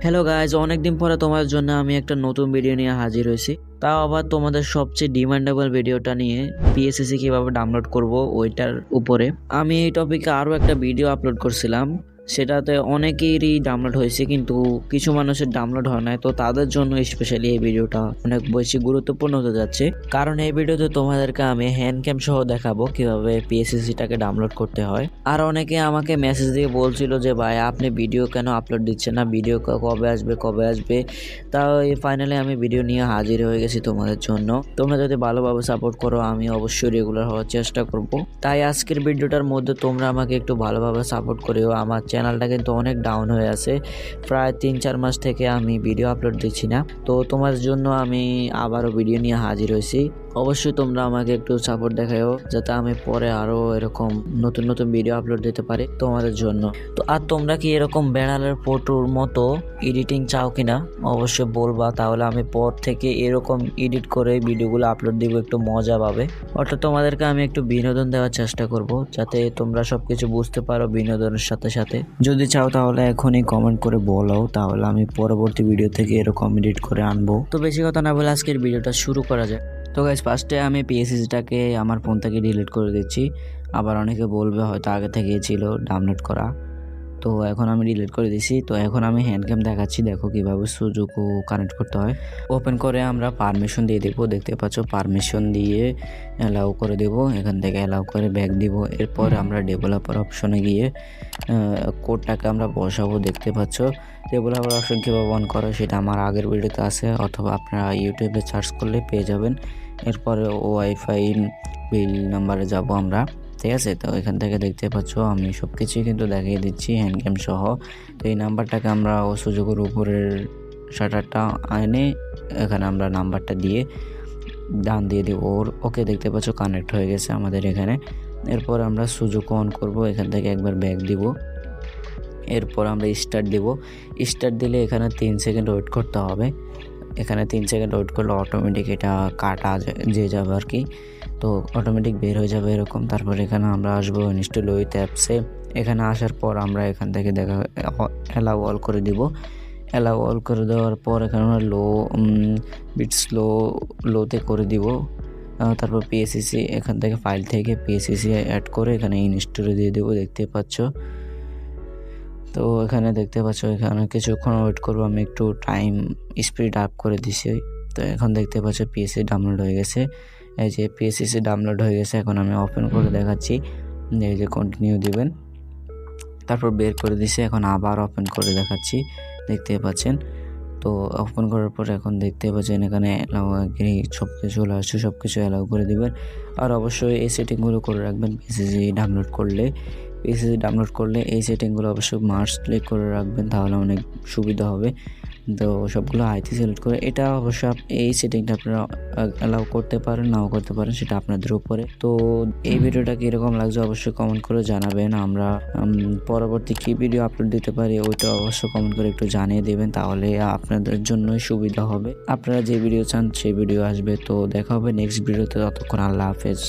Hello guys, অনেকদিন পরে তোমাদের জন্য আমি একটা নতুন ভিডিও নিয়ে হাজির হয়েছি। তাও আবার তোমাদের সবচেয়ে ডিমান্ডেবল ভিডিওটা নিয়ে, পিএসএসসি কিভাবে ডাউনলোড করব ওইটার উপরে। আমি এই টপিকে আরও একটা ভিডিও আপলোড করছিলাম, সেটাতে অনেকেরই ডাউনলোড হয়েছে কিন্তু কিছু মানুষের ডাউনলোড হয় না। তো তাদের জন্য স্পেশালি এই ভিডিওটা অনেক বেশি গুরুত্বপূর্ণ হতে যাচ্ছে, কারণ এই ভিডিওতে তোমাদেরকে আমি হ্যান্ড ক্যাম সহ দেখাবো কিভাবে পিএসএসসিটাকে ডাউনলোড করতে হয়। আর অনেকে আমাকে মেসেজ দিয়ে বলছিল যে ভাই আপনি ভিডিও কেন আপলোড দিচ্ছেন না, ভিডিও কবে আসবে। তাও ফাইনালি আমি ভিডিও নিয়ে হাজির হয়ে গেছি তোমাদের জন্য। তোমরা যদি ভালোভাবে সাপোর্ট করো আমি অবশ্যই রেগুলার হওয়ার চেষ্টা করব। তাই আজকের ভিডিওটার মধ্যে তোমরা আমাকে একটু ভালোভাবে সাপোর্ট করিও। আমার চ্যানেলটা কিন্তু অনেক ডাউন হয়ে আছে, প্রায় 3-4 মাস থেকে আমি ভিডিও আপলোড দিচ্ছি না। তো তোমার জন্য আমি আবারও ভিডিও নিয়ে হাজির হয়েছি। অবশ্যই তোমরা আমাকে একটু সাপোর্ট দেখাও যাতে আমি পরে আরও এরকম নতুন নতুন ভিডিও আপলোড দিতে পারি তোমাদের জন্য। তো আর তোমরা কি এরকম বেড়ালের ফটোর মতো এডিটিং চাও কিনা অবশ্যই বলবা, তাহলে আমি পর থেকে এরকম এডিট করে ভিডিওগুলো আপলোড দিব, একটু মজা পাবে। অর্থাৎ তোমাদেরকে আমি একটু বিনোদন দেওয়ার চেষ্টা করব যাতে তোমরা সবকিছু বুঝতে পারো বিনোদনের সাথে সাথে। যদি চাও তাহলে এখনই কমেন্ট করে বলো, তাহলে আমি পরবর্তী ভিডিও থেকে এরকম এডিট করে আনবো। তো বেশি কথা না বলে আজকের ভিডিওটা শুরু করা যায়। তো গাইজ, ফার্স্টে আমি পিএসএসসিটাকে আমার ফোন থেকে ডিলিট করে দিচ্ছি। আবার অনেকে বলবে হয়তো আগে থেকেই ছিল ডাউনলোড করা, তো এখন আমি ডিলিট করে দিছি। তো এখন আমি হ্যান্ড ক্যাম দেখাচ্ছি, দেখো কীভাবে সুযোগও কানেক্ট করতে হয়। ওপেন করে আমরা পারমিশন দিয়ে দেবো, দেখতে পাচ্ছ পারমিশন দিয়ে অ্যালাউ করে দেবো। এখান থেকে অ্যালাউ করে ব্যাক দিব। এরপর আমরা ডেভেলপার অপশনে গিয়ে কোডটাকে আমরা বসাবো, দেখতে পাচ্ছ। ডেভেলপার অপশন কীভাবে অন করে সেটা আমার আগের ভিডিওতে আছে, অথবা আপনারা ইউটিউবে সার্চ করলে পেয়ে যাবেন। এরপরে ওয়াইফাই বিল নাম্বারে যাব আমরা, ঠিক আছে। তো এখান থেকে দেখতে পাচ্ছ আমি সব কিছুই কিন্তু দেখিয়ে দিচ্ছি হ্যান্ড ক্যাম সহ। তো এই নাম্বারটাকে আমরা সুযোগের উপরের শাটারটা এনে এখানে আমরা নাম্বারটা দিয়ে ডান দিয়ে দেব। ওকে, দেখতে পাচ্ছ কানেক্ট হয়ে গেছে আমাদের এখানে। এরপর আমরা সুযোগ অন করব, এখান থেকে একবার ব্যাক দিব। এরপর আমরা স্টার্ট দেব। স্টার্ট দিলে এখানে 3 সেকেন্ড ওয়েট করতে হবে। এখানে 3 সেকেন্ড ওয়েট করলে অটোমেটিক এটা কাটা যে যাবে আর কি, তো অটোমেটিক বের হয়ে যাবে এরকম। তারপর এখানে আমরা আসবো ইনস্টল উইথ অ্যাপসে। এখানে আসার পর আমরা এখান থেকে অ্যালাউ অল করে দিব। অ্যালাউ অল করে দেওয়ার পর এখানে আমরা লোতে করে দিব। তারপর পিএসএসসি এখান থেকে ফাইল থেকে পিএসএসসি অ্যাড করে এখানে ইনস্টলে দিয়ে দেবো, দেখতে পাচ্ছ। তো এখানে দেখতে পাচ্ছ এখানে কিছুক্ষণ ওয়েট করবো, আমি একটু টাইম স্পিড আপ করে দিছি। তো এখন দেখতে পাচ্ছ পিএসসি ডাউনলোড হয়ে গেছে। এই যে পিএসসি ডাউনলোড হয়ে গেছে, এখন আমি ওপেন করে দেখাচ্ছি। এই যে কন্টিনিউ দিবেন, তারপর বের করে দিছি। এখন আবার ওপেন করে দেখাচ্ছি, দেখতে পাচ্ছেন। তো ওপেন করার পর এখন দেখতে পাচ্ছেন এখানে অ্যালাউ সব কিছু চলে আসছে, সব কিছু অ্যালাউ করে দিবেন। আর অবশ্যই এই সেটিংগুলো করে রাখবেন পিএসসি ডাউনলোড করলে। এই সেটিংগুলো অবশ্যই মাস্টলি করে রাখবেন, তাহলে অনেক সুবিধা হবে। তো সবগুলো আইতে সিলেক্ট করে এটা অবশ্য এই সেটিংটা আপনারা অ্যালাউ করতে পারেন, নাও করতে পারেন, সেটা আপনাদের উপরে। তো এই ভিডিওটা কীরকম লাগছে অবশ্যই কমেন্ট করে জানাবেন। আমরা পরবর্তী কী ভিডিও আপলোড দিতে পারি ওইটা অবশ্যই কমেন্ট করে একটু জানিয়ে দেবেন, তাহলে আপনাদের জন্যই সুবিধা হবে। আপনারা যে ভিডিও চান সেই ভিডিও আসবে। তো দেখা হবে নেক্সট ভিডিওতে, ততক্ষণ আল্লাহ হাফেজ।